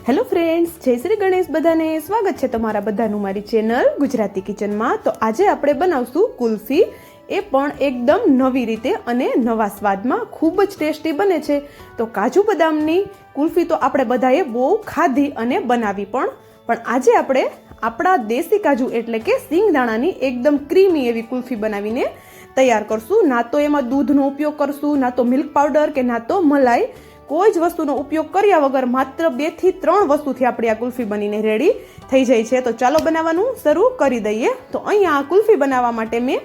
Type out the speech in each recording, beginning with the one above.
Hello friends, જય શ્રી ગણેશ. બધાને સ્વાગત છે તમારા બધાનું મારી ચેનલ ગુજરાતી કિચનમાં. તો આજે આપણે બનાવશું કુલ્ફી, એ પણ એકદમ નવી રીતે અને નવા સ્વાદમાં. ખૂબ જ ટેસ્ટી બને છે. તો કાજુ બદામની કુલ્ફી તો આપણે બધાએ બહુ ખાધી અને બનાવી પણ આજે આપણે આપણા દેશી કાજુ એટલે કે સિંગદાણાની એકદમ ક્રીમી એવી કુલ્ફી બનાવીને તૈયાર કરશું. ના તો એમાં દૂધનો ઉપયોગ કરશું, ના તો મિલ્ક પાવડર કે ના તો મલાઈ, કોઈ જ વસ્તુનો ઉપયોગ કર્યા વગર માત્ર 2 થી 3 વસ્તુથી આપણી આ કુલ્ફી બનીને રેડી થઈ જાય છે. તો ચાલો બનાવવાનું શરૂ કરી દઈએ. તો અહીંયા આ કુલ્ફી બનાવવા માટે મેં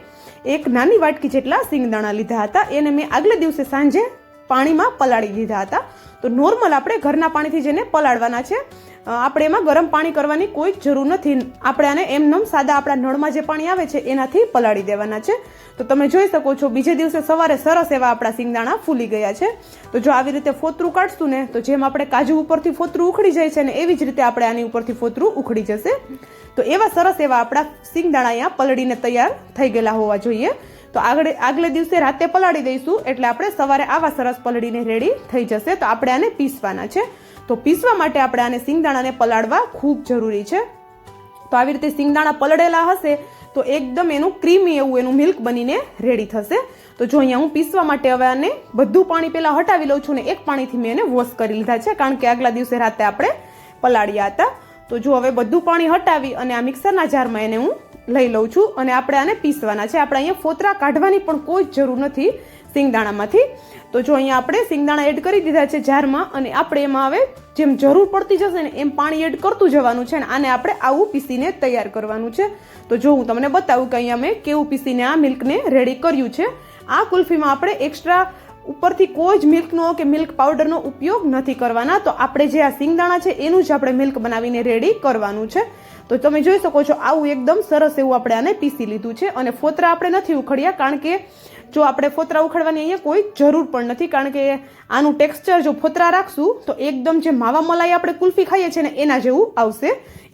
એક નાની વાટકી જેટલા સિંગદાણા લીધા હતા. એને મેં આગલે દિવસે સાંજે પાણીમાં પલાળી દીધા હતા. તો નોર્મલ આપણે ઘરના પાણીથી જેને પલાળવાના છે, આપણે એમાં ગરમ પાણી કરવાની કોઈ જ જરૂર નથી. આપણે આને એમનેમ સાદા આપણા નળમાં જે પાણી આવે છે એનાથી પલાળી દેવાના છે. તો તમે જોઈ શકો છો બીજે દિવસે સવારે સરસ એવા આપણા સિંગદાણા ફૂલી ગયા છે. તો જો આવી રીતે ફોતરું કાઢશું ને, તો જેમ આપણે કાજુ ઉપરથી ફોતરું ઉખડી જાય છે ને, એવી જ રીતે આપણે આની ઉપરથી ફોતરું ઉખડી જશે. તો એવા સરસ એવા આપણા સિંગદાણા અહીંયા પલળીને તૈયાર થઈ ગયેલા હોવા જોઈએ. તો આગલે દિવસે રાતે પલાળી દઈશું એટલે આપણે સવારે આવા સરસ પલળીને રેડી થઈ જશે. તો આપણે આને પીસવાના છે. તો પીસવા માટે આપણે આને સિંગદાણાને પલાળવા ખૂબ જરૂરી છે. તો આવી રીતે સિંગદાણા પલળેલા હશે તો એકદમ એનું ક્રીમી એવું એનું મિલ્ક બનીને રેડી થશે. તો જો અહીંયા હું પીસવા માટે હવે આને બધું પાણી પહેલાં હટાવી લઉં છું ને એક પાણીથી મેં એને વોશ કરી લીધા છે, કારણ કે આગલા દિવસે રાતે આપણે પલાળ્યા હતા. તો જો હવે બધું પાણી હટાવી અને આ મિક્સરના જારમાં એને હું લઈ લઉં છું અને આપણે આને પીસવાના છે. આપણે અહીંયા ફોતરા કાઢવાની પણ કોઈ જ જરૂર નથી સિંગદાણામાંથી. તો જો અહીંયા આપણે સિંગદાણા એડ કરી દીધા છે જારમાં, અને આપણે એમાં હવે જેમ જરૂર પડતી જશે ને એમ પાણી એડ કરતું જવાનું છે. અને આને આપણે આવું પીસીને તૈયાર કરવાનું છે. તો જો હું તમને બતાવું કે અહીંયા મેં કેવું પીસીને આ મિલ્કને રેડી કર્યું છે. આ કુલ્ફીમાં આપણે એક્સ્ટ્રા ઉપરથી કોઈ જ મિલ્કનો કે મિલ્ક પાવડરનો ઉપયોગ નથી કરવાના. તો આપણે જે આ સિંગદાણા છે એનું જ આપણે મિલ્ક બનાવીને રેડી કરવાનું છે. તો તમે જોઈ શકો છો આવું એકદમ સરસ એવું આપણે આને પીસી લીધું છે. અને ફોતરા આપણે નથી ઉખડ્યા, કારણ કે જો આપણે ફોતરા ઉખડવાની અહીંયા કોઈ જરૂર પણ નથી, કારણ કે આનું ટેક્સચર જો ફોતરા રાખશું તો એકદમ જે માવા મલાઈ આપણે કુલ્ફી ખાઈએ છીએ ને એના જેવું આવશે,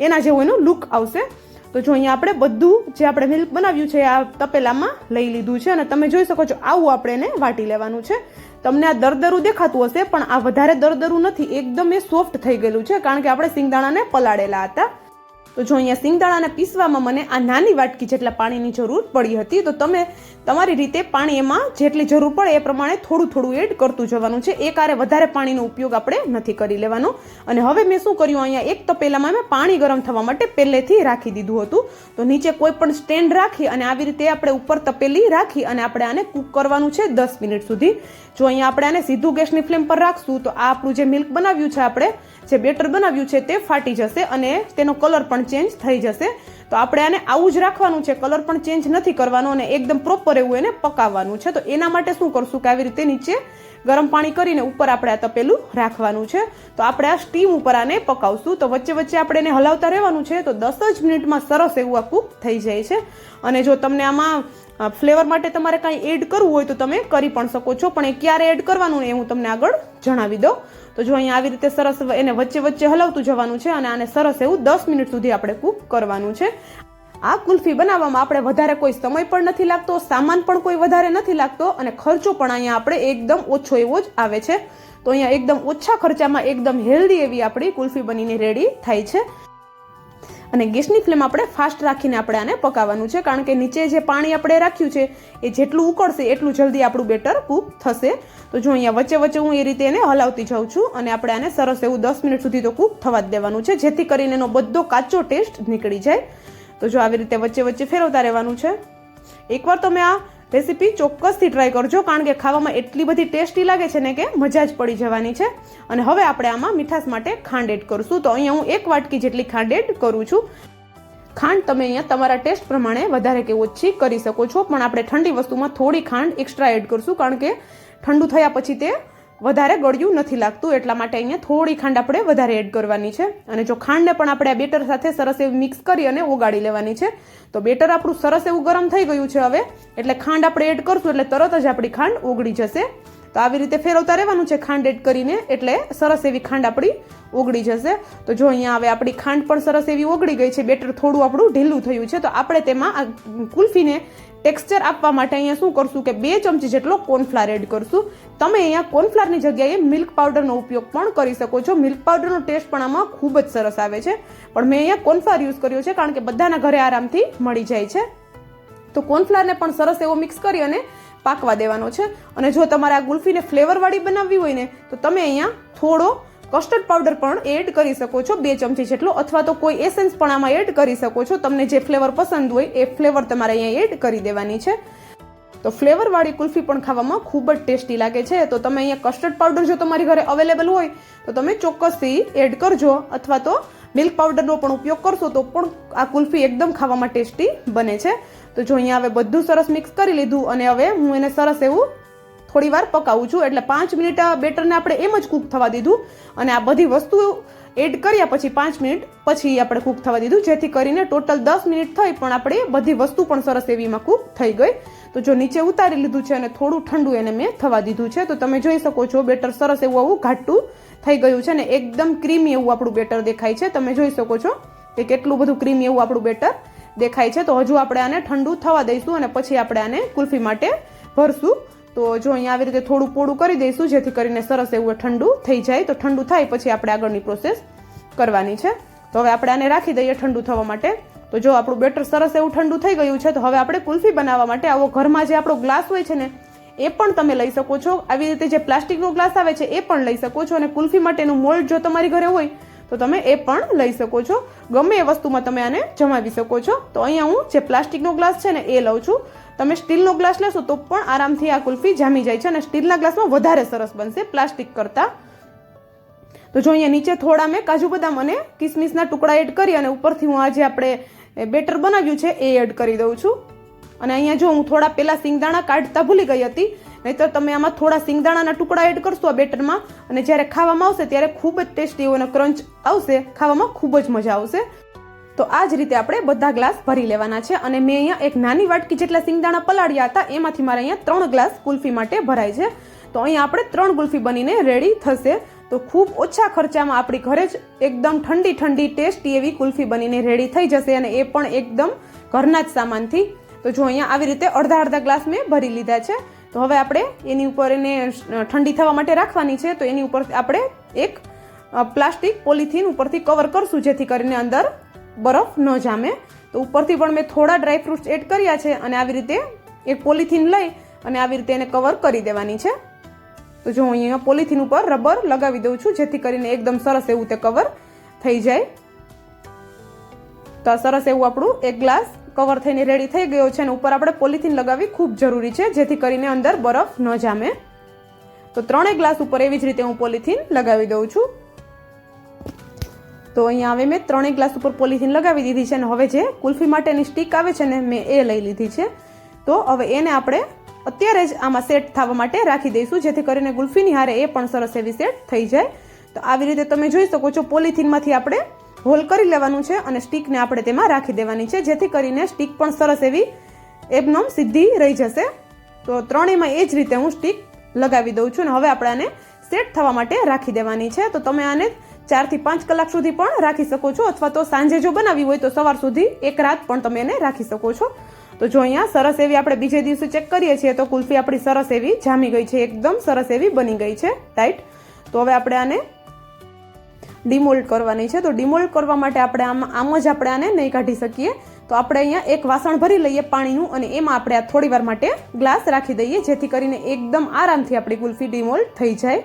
એના જેવું એનું લુક આવશે. તો જો અહીંયા આપણે બધું જે આપણે મિલ્ક બનાવ્યું છે આ તપેલામાં લઈ લીધું છે અને તમે જોઈ શકો છો આવું આપણે એને વાટી લેવાનું છે. તમને આ દરદરું દેખાતું હશે પણ આ વધારે દરદરું નથી, એકદમ એ સોફ્ટ થઈ ગયેલું છે, કારણ કે આપણે સિંગદાણાને પલાળેલા હતા. તો જો અહીંયા સિંગદાણાને પીસવામાં મને આ નાની વાટકી જેટલા પાણીની જરૂર પડી હતી. તો તમે તમારી રીતે પાણી એમાં જેટલી જરૂર પડે એ પ્રમાણે થોડું થોડું એડ કરતું જવાનું છે. એકારે વધારે પાણીનો ઉપયોગ આપણે નથી કરી લેવાનો. અને હવે મેં શું કર્યું, અહીંયા એક તપેલામાં મેં પાણી ગરમ થવા માટે પહેલેથી રાખી દીધું હતું. તો નીચે કોઈ પણ સ્ટેન્ડ રાખી અને આવી રીતે આપણે ઉપર તપેલી રાખી અને આપણે આને કૂક કરવાનું છે 10 મિનિટ સુધી. જો અહીંયા આપણે આને સીધું ગેસની ફ્લેમ પર રાખશું તો આ આપણું જે મિલ્ક બનાવ્યું છે, આપણે જે બેટર બનાવ્યું છે તે ફાટી જશે અને તેનો કલર પણ ચેન્જ થઈ જશે. તો આપણે આને આવું જ રાખવાનું છે, કલર પણ ચેન્જ નથી કરવાનો અને એકદમ પ્રોપર એવું એને પકાવવાનું છે. તો એના માટે શું કરશું કે આવી રીતે નીચે ગરમ પાણી કરીને ઉપર આપણે આ તપેલું રાખવાનું છે. તો આપણે આ સ્ટીમ ઉપર આને પકાવશું. તો વચ્ચે વચ્ચે આપણે એને હલાવતા રહેવાનું છે. તો 10 જ મિનિટમાં સરસ એવું આ કૂક થઈ જાય છે. અને જો તમને આમાં ફ્લેવર માટે તમારે કાંઈ એડ કરવું હોય તો તમે કરી પણ શકો છો, પણ એ ક્યારે એડ કરવાનું એ હું તમને આગળ જણાવી દઉં. તો જો અહીંયા આવી રીતે સરસ એને વચ્ચે વચ્ચે હલાવતું જવાનું છે અને આને સરસ એવું 10 મિનિટ સુધી આપણે કૂક કરવાનું છે. આ કુલ્ફી બનાવવામાં આપણે વધારે કોઈ સમય પણ નથી લાગતો, સામાન પણ કોઈ વધારે નથી લાગતો અને ખર્ચો પણ અહીંયા આપણે એકદમ ઓછો એવો જ આવે છે. તો અહીંયા એકદમ ઓછા ખર્ચામાં એકદમ હેલ્ધી એવી આપણી કુલ્ફી બનીને રેડી થાય છે. અને ગેસની ફ્લેમ આપણે ફાસ્ટ રાખીને આપણે આને પકાવવાનું છે, કારણ કે નીચે જે પાણી આપણે રાખ્યું છે એ જેટલું ઉકળશે એટલું જલ્દી આપણું બેટર કૂક થશે. તો જો અહીંયા વચ્ચે વચ્ચે હું એ રીતે એને હલાવતી જાઉં છું અને આપણે આને સરસ એવું 10 મિનિટ સુધી તો કૂક થવા જ દેવાનું છે, જેથી કરીને એનો બધો કાચો ટેસ્ટ નીકળી જાય. તો જો આવી રીતે વચ્ચે વચ્ચે ફેરવતા રહેવાનું છે. એકવાર તમે આ રેસીપી ચોક્કસથી ટ્રાય કરજો, કારણ કે ખાવામાં એટલી બધી ટેસ્ટી લાગે છે ને કે મજા જ પડી જવાની છે. અને હવે આપણે આમાં મીઠાશ માટે ખાંડ એડ કરશું. તો અહીંયા હું 1 વાટકી જેટલી ખાંડ એડ કરું છું. ખાંડ તમે અહીંયા તમારા ટેસ્ટ પ્રમાણે વધારે કે ઓછી કરી શકો છો, પણ આપણે ઠંડી વસ્તુમાં થોડી ખાંડ એક્સ્ટ્રા એડ કરશું, કારણ કે ઠંડુ થયા પછી તે વધારે ગળ્યું નથી લાગતું, એટલા માટે અહીંયા થોડી ખાંડ આપણે વધારે એડ કરવાની છે. અને જો ખાંડને પણ આપણે આ બેટર સાથે સરસ એવું મિક્સ કરી અને ઓગાળી લેવાની છે. તો બેટર આપણું સરસ એવું ગરમ થઈ ગયું છે હવે, એટલે ખાંડ આપણે એડ કરશું એટલે તરત જ આપણી ખાંડ ઓગળી જશે. તો આવી રીતે ફેરવતા રહેવાનું છે ખાંડ એડ કરીને, એટલે સરસ એવી ખાંડ આપણી ઓગળી જશે. તો જો અહીંયા હવે આપણી ખાંડ પણ સરસ એવી ઓગળી ગઈ છે, બેટર થોડું આપણું ઢીલું થયું છે. તો આપણે તેમાં આ કુલ્ફીને ટેક્સચર આપવા માટે અહીંયા શું કરશું કે 2 ચમચી જેટલો કોર્નફ્લાવર એડ કરશું. તમે અહીંયા કોર્નફ્લાવરની જગ્યાએ મિલ્ક પાવડરનો ઉપયોગ પણ કરી શકો છો. મિલ્ક પાવડરનો ટેસ્ટ પણ આમાં ખૂબ જ સરસ આવે છે, પણ મેં અહીંયા કોર્નફ્લાવર યુઝ કર્યો છે કારણ કે બધાના ઘરે આરામથી મળી જાય છે. તો કોર્નફ્લાવરને પણ સરસ એવો મિક્સ કરી અને પાકવા દેવાનો છે. અને જો તમારે આ ગુલ્ફીને ફ્લેવરવાળી બનાવવી હોય ને તો તમે અહીંયા થોડો કસ્ટર્ડ પાવડર પણ એડ કરી શકો છો, 2 ચમચી જેટલો, અથવા તો કોઈ એસેન્સ પણ આમાં એડ કરી શકો છો. તમને જે ફ્લેવર પસંદ હોય એ ફ્લેવર તમારે અહીંયા એડ કરી દેવાની છે. તો ફ્લેવરવાળી કુલ્ફી પણ ખાવામાં ખૂબ જ ટેસ્ટી લાગે છે. તો તમે અહીંયા કસ્ટર્ડ પાવડર જો તમારી ઘરે અવેલેબલ હોય તો તમે ચોક્કસથી એડ કરજો, અથવા તો મિલ્ક પાવડરનો પણ ઉપયોગ કરશો તો પણ આ કુલ્ફી એકદમ ખાવામાં ટેસ્ટી બને છે. તો જો અહીંયા હવે બધું સરસ મિક્સ કરી લીધું અને હવે હું એને સરસ એવું થોડી વાર પકાવું છું. એટલે 5 મિનિટ આ બેટરને આપણે એમ જ કૂક થવા દીધું અને આ બધી વસ્તુ એડ કર્યા પછી 5 મિનિટ પછી આપણે કૂક થવા દીધું, જેથી કરીને ટોટલ 10 મિનિટ થઈ પણ આપણે બધી વસ્તુ પણ સરસ એવીમાં કૂક થઈ ગઈ. તો જો નીચે ઉતારી લીધું છે અને થોડું ઠંડુ એને મેં થવા દીધું છે. તો તમે જોઈ શકો છો બેટર સરસ એવું આવું ઘાટું થઈ ગયું છે ને એકદમ ક્રીમી એવું આપણું બેટર દેખાય છે. તમે જોઈ શકો છો કે કેટલું બધું ક્રીમી એવું આપણું બેટર દેખાય છે. તો હજુ આપણે આને ઠંડુ થવા દઈશું અને પછી આપણે આને કુલ્ફી માટે ભરશું. તો જો અહીંયા આવી રીતે થોડું પોળું કરી દઈશું, જેથી કરીને સરસ એવું ઠંડુ થઈ જાય. તો ઠંડુ થાય પછી આપણે આગળની પ્રોસેસ કરવાની છે. તો હવે આપણે આને રાખી દઈએ ઠંડુ થવા માટે. તો જો આપણું બેટર સરસ એવું ઠંડુ થઈ ગયું છે. તો હવે આપણે કુલ્ફી બનાવવા માટે આવો ઘરમાં જે આપણો ગ્લાસ હોય છે ને એ પણ તમે લઈ શકો છો. આવી રીતે જે પ્લાસ્ટિકનો ગ્લાસ આવે છે એ પણ લઈ શકો છો, અને કુલ્ફી માટેનું મોલ્ડ જો તમારી ઘરે હોય તો તમે એ પણ લઈ શકો છો. ગમે એ વસ્તુમાં તમે આને જમાવી શકો છો. તો અહીંયા હું જે પ્લાસ્ટિકનો ગ્લાસ છે ને એ લઉં છું. તમે સ્ટીલનો ગ્લાસ લેશો તો પણ આરામથી આ કુલ્ફી જામી જાય છે, અને સ્ટીલના ગ્લાસમાં વધારે સરસ બનશે પ્લાસ્ટિક કરતાં. તો જો અહીંયા નીચે થોડા મેં કાજુ બદામ અને કિસમિસના ટુકડા એડ કરી અને ઉપરથી હું આ જે આપણે બેટર બનાવ્યું છે એ એડ કરી દઉં છું. અને અહીંયા જો હું થોડા પહેલાં સિંગદાણા કાઢતા ભૂલી ગઈ હતી, નહીંતર તમે આમાં થોડા સિંગદાણાના ટુકડા એડ કરશો આ બેટરમાં અને જ્યારે ખાવામાં આવશે ત્યારે ખૂબ જ ટેસ્ટી અને ક્રંચ આવશે, ખાવામાં ખૂબ જ મજા આવશે. તો આ જ રીતે આપણે બધા ગ્લાસ ભરી લેવાના છે. અને મેં અહીંયા એક નાની વાટકી જેટલા સિંગદાણા પલાળ્યા હતા, એમાંથી મારે અહીંયા 3 ગ્લાસ કુલ્ફી માટે ભરાય છે. તો અહીંયા આપણે 3 કુલ્ફી બનીને રેડી થશે. તો ખૂબ ઓછા ખર્ચામાં આપણી ઘરે જ એકદમ ઠંડી ઠંડી ટેસ્ટી એવી કુલ્ફી બનીને રેડી થઈ જશે, અને એ પણ એકદમ ઘરના જ સામાનથી. તો જો અહીંયા આવી રીતે અડધા ગ્લાસ મેં ભરી લીધા છે. તો હવે આપણે એની ઉપર એને ઠંડી થવા માટે રાખવાની છે. તો એની ઉપર આપણે એક પ્લાસ્ટિક પોલિથીન ઉપરથી કવર કરશું, જેથી કરીને અંદર બરફ ન જામે. તો ઉપરથી પણ મેં થોડા ડ્રાયફ્રૂટ્સ એડ કર્યા છે, અને આવી રીતે એક પોલિથીન લઈ અને આવી રીતે એને કવર કરી દેવાની છે. તો જો હું અહીંયા પોલિથીન ઉપર રબર લગાવી દઉં છું, જેથી કરીને એકદમ સરસ એવું તે કવર થઈ જાય. તો સરસ એવું આપણું એક ગ્લાસ કવર થઈને રેડી થઈ ગયો છે, અને ઉપર આપણે પોલિથીન લગાવવી ખૂબ જરૂરી છે, જેથી કરીને અંદર બરફ ન જામે. તો 3 ગ્લાસ ઉપર એવી જ રીતે હું પોલિથીન લગાવી દઉં છું. તો અહીંયા હવે મેં 3 ગ્લાસ ઉપર પોલિથીન લગાવી દીધી છે, અને હવે જે કુલ્ફી માટેની સ્ટીક આવે છે ને મેં એ લઈ લીધી છે. તો હવે એને આપણે અત્યારે જ આમાં સેટ થવા માટે રાખી દઈશું, જેથી કરીને ગુલ્ફીની હારે એ પણ સરસ એવી સેટ થઈ જાય. તો આવી રીતે તમે જોઈ શકો છો પોલિથીનમાંથી આપણે હોલ કરી લેવાનું છે અને સ્ટીકને આપણે તેમાં રાખી દેવાની છે, જેથી કરીને સ્ટીક પણ સરસ એવી એકદમ સીધી રહી જશે. તો ત્રણેયમાં એ જ રીતે હું સ્ટીક લગાવી દઉં છું, અને હવે આપણે આને સેટ થવા માટે રાખી દેવાની છે. તો તમે આને 4 થી 5 કલાક સુધી પણ રાખી શકો છો, અથવા તો સાંજે જો બનાવી હોય તો સવાર સુધી 1 રાત પણ તમે એને રાખી શકો છો. તો જો અહીંયા સરસ એવી આપણે બીજે દિવસે ચેક કરીએ છીએ તો કુલ્ફી આપણી સરસ એવી જામી ગઈ છે, એકદમ સરસ એવી બની ગઈ છે ટાઈટ. તો હવે આપણે આને ડિમોલ્ડ કરવાની છે. તો ડિમોલ્ડ કરવા માટે આપણે આમ જ આપણે આને નહીં કાઢી શકીએ. તો આપણે અહીંયા એક વાસણ ભરી લઈએ પાણીનું, અને એમાં આપણે આ થોડી વાર માટે ગ્લાસ રાખી દઈએ, જેથી કરીને એકદમ આરામથી આપણી કુલ્ફી ડિમોલ્ડ થઈ જાય.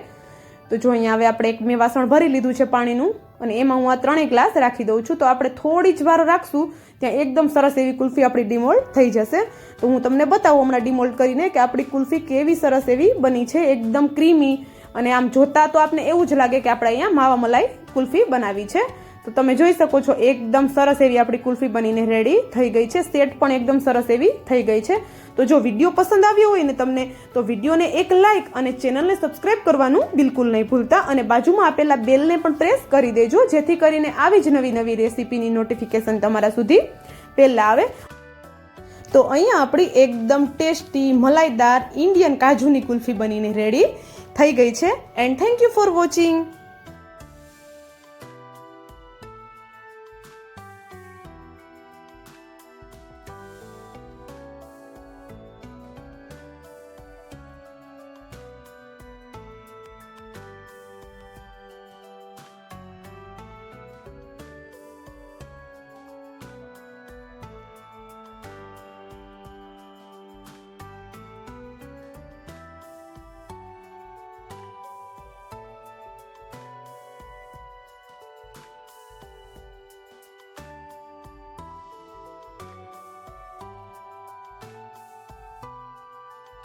તો જો અહીંયા હવે આપણે એક મેં વાસણ ભરી લીધું છે પાણીનું, અને એમાં હું આ 3 ગ્લાસ રાખી દઉં છું. તો આપણે થોડી જ વાર રાખશું ત્યાં એકદમ સરસ એવી કુલ્ફી આપણી ડિમોલ્ડ થઈ જશે. તો હું તમને બતાવું હમણાં ડિમોલ્ડ કરીને કે આપણી કુલ્ફી કેવી સરસ એવી બની છે, એકદમ ક્રીમી, અને આમ જોતા તો આપને એવું જ લાગે કે આપણે અહીંયા માવા મલાઈ કુલ્ફી બનાવી છે. તો તમે જોઈ શકો છો એકદમ સરસ એવી આપણી કુલ્ફી બનીને રેડી થઈ ગઈ છે. સેટ પણ એકદમ સરસ એવી થઈ ગઈ છે. તો જો વિડીયો પસંદ આવ્યો હોય ને તમને, તો વિડીયોને એક લાઇક અને ચેનલને સબસ્ક્રાઇબ કરવાનું બિલકુલ નહીં ભૂલતા, અને બાજુમાં આપેલા બેલને પણ પ્રેસ કરી દેજો, જેથી કરીને આવી જ નવી રેસીપીની નોટિફિકેશન તમારા સુધી પહેલા આવે. તો અહીંયા આપણી એકદમ ટેસ્ટી મલાઈદાર ઇન્ડિયન કાજુની કુલ્ફી બનીને રેડી થઈ ગઈ છે. And thank you for watching.